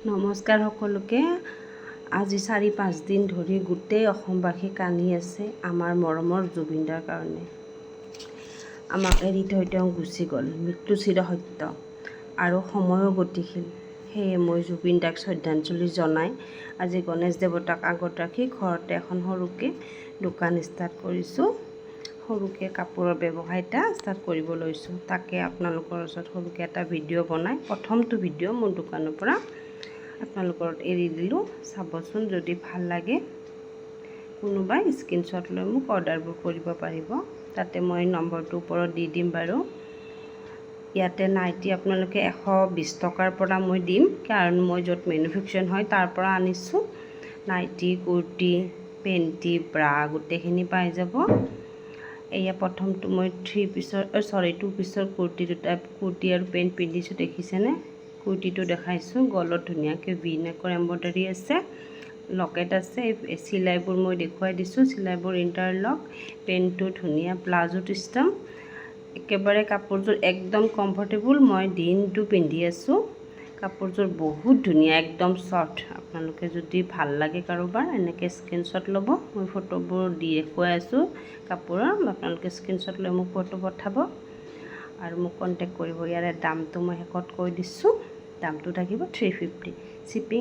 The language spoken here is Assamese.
নমস্কাৰ সকলোকে। আজি 4-5 দিন ধৰি গোটেই অসমবাসী কান্দি আছে আমাৰ মৰমৰ জুবিনদাৰ কাৰণে। আমাক এৰি থৈ তেওঁ গুচি গ'ল, মৃত্যু চিৰসত্য আৰু সময়ো গতিশীল। সেয়ে মই জুবিনদাক শ্ৰদ্ধাঞ্জলি জনাই আজি গণেশ দেৱতাক আগত ৰাখি ঘৰতে এখন সৰুকৈ দোকান ষ্টাৰ্ট কৰিছোঁ। সৰুকৈ কাপোৰৰ ব্যৱসায় এটা ষ্টাৰ্ট কৰিব লৈছোঁ। তাকে আপোনালোকৰ ওচৰত সৰুকৈ এটা ভিডিঅ' বনাই প্ৰথমটো ভিডিঅ' মোৰ দোকানৰ পৰা আপোনালোকৰ এৰি দিলোঁ। চাবচোন, যদি ভাল লাগে কোনোবাই স্ক্ৰীনশ্বট লৈ মোক অৰ্ডাৰবোৰ কৰিব পাৰিব। তাতে মই নম্বৰটো ওপৰত দি দিম বাৰু। ইয়াতে নাইটি আপোনালোকে 120 টকাৰ পৰা মই দিম, কাৰণ মই য'ত মেনুফেকচাৰ হয় তাৰ পৰা আনিছোঁ। নাইটি, কুৰ্তি, পেণ্টি, ব্ৰা গোটেইখিনি পাই যাব। এয়া প্ৰথমটো মই 2 পিছৰ কুৰ্তি আৰু পেণ্ট পিন্ধিছোঁ, দেখিছেনে? কুৰ্তিটো দেখাইছোঁ, গলত ধুনীয়াকৈ ভি নেকৰ এম্ব্ৰইডাৰী আছে, লকেট আছে। চিলাইবোৰ মই দেখুৱাই দিছোঁ, চিলাইবোৰ ইণ্টাৰলক। পেণ্টটো ধুনীয়া প্লাজো চিষ্টেম, একেবাৰে কাপোৰযোৰ একদম কমফৰ্টেবল। মই দিনটো পিন্ধি আছোঁ, কাপোৰযোৰ বহুত ধুনীয়া, একদম ছফ্ট। আপোনালোকে যদি ভাল লাগে কাৰোবাৰ এনেকৈ স্ক্ৰীনশ্বট ল'ব। মই ফটোবোৰ দি দেখুৱাই আছোঁ কাপোৰৰ, আপোনালোকে স্ক্ৰীনশ্বট লৈ মোক ফটো পঠাব আৰু মোক কণ্টেক্ট কৰিব। ইয়াৰে দামটো মই শেষত কৈ দিছোঁ, দামটো থাকিব 350। শ্বিপিং